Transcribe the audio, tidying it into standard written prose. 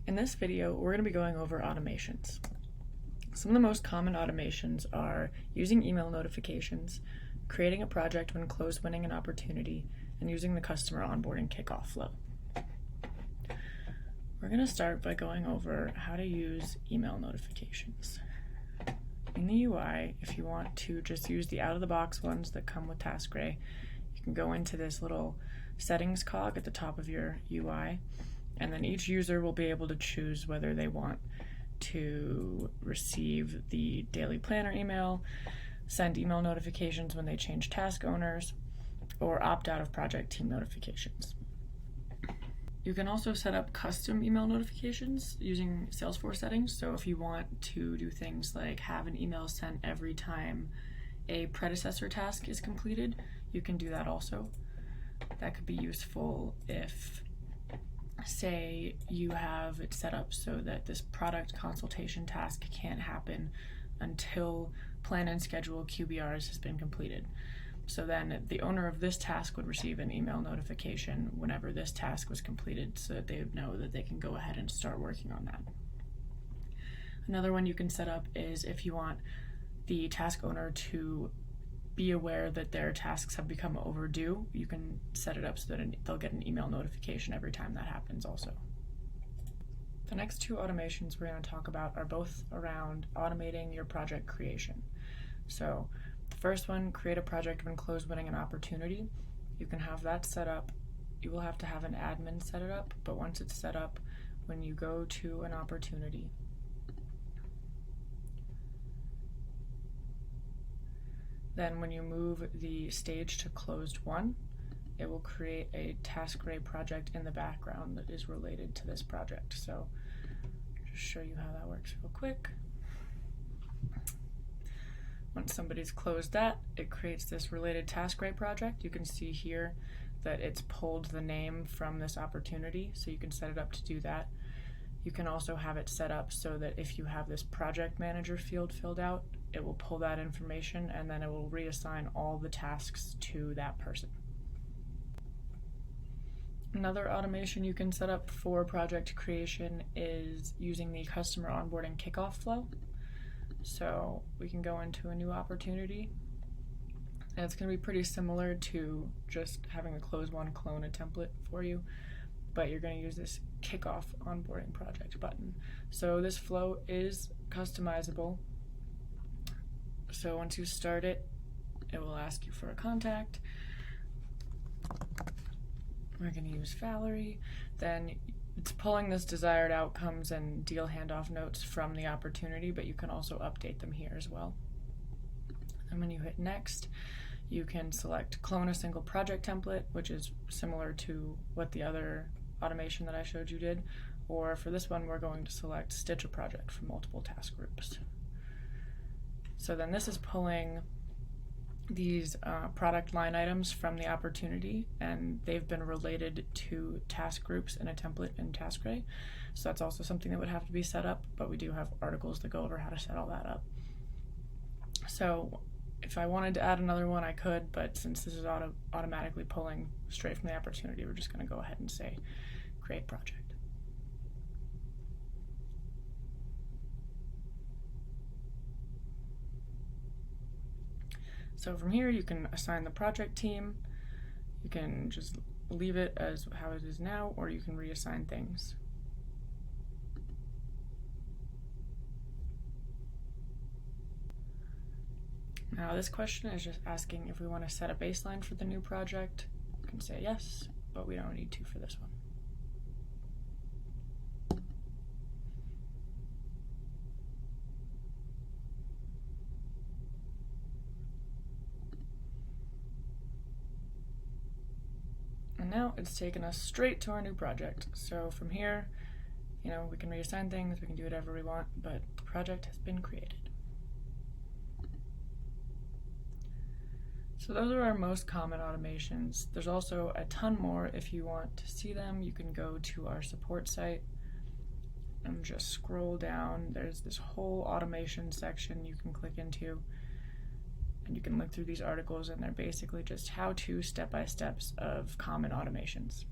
In this video, we're going to be going over automations. Some of the most common automations are using email notifications, creating a project when close winning an opportunity, and using the customer onboarding kickoff flow. We're going to start by going over how to use email notifications. In the UI, if you want to just use the out-of-the-box ones that come with TaskRay, you can go into this little settings cog at the top of your UI, and then each user will be able to choose whether they want to receive the daily planner email, send email notifications when they change task owners, or opt out of project team notifications. You can also set up custom email notifications using Salesforce settings. So if you want to do things like have an email sent every time a predecessor task is completed, you can do that also. That could be useful if, say, you have it set up so that this product consultation task can't happen until plan and schedule QBRs has been completed. So then the owner of this task would receive an email notification whenever this task was completed so that they would know that they can go ahead and start working on that. Another one you can set up is if you want the task owner to be aware that their tasks have become overdue, you can set it up so that they'll get an email notification every time that happens also. The next two automations we're going to talk about are both around automating your project creation. So the first one, create a project when close winning an opportunity. You can have that set up. You will have to have an admin set it up, but once it's set up, when you go to an opportunity, then when you move the stage to closed won, it will create a TaskRay project in the background that is related to this project. So I'll just show you how that works real quick. Once somebody's closed that, it creates this related TaskRay project. You can see here that it's pulled the name from this opportunity, so you can set it up to do that. You can also have it set up so that if you have this project manager field filled out, it will pull that information and then it will reassign all the tasks to that person. Another automation you can set up for project creation is using the customer onboarding kickoff flow. So we can go into a new opportunity, and it's going to be pretty similar to just having the close one clone a template for you, but you're going to use this kickoff onboarding project button. So this flow is customizable. So once you start it, it will ask you for a contact. We're going to use Valerie. Then it's pulling this desired outcomes and deal handoff notes from the opportunity, but you can also update them here as well. And when you hit next, you can select clone a single project template, which is similar to what the other automation that I showed you did, or for this one we're going to select stitch a project from multiple task groups. So then this is pulling these product line items from the opportunity, and they've been related to task groups in a template in TaskRay. So that's also something that would have to be set up, but we do have articles that go over how to set all that up. So if I wanted to add another one, I could, but since this is automatically pulling straight from the opportunity, we're just going to go ahead and say create project. So from here you can assign the project team, you can just leave it as how it is now, or you can reassign things. Now this question is just asking if we want to set a baseline for the new project. You can say yes, but we don't need to for this one. And now it's taken us straight to our new project. So from here, we can reassign things, we can do whatever we want, but the project has been created. So those are our most common automations. There's also a ton more. If you want to see them, you can go to our support site and just scroll down. There's this whole automation section you can click into. and you can look through these articles, and they're basically just how-to step-by-steps of common automations.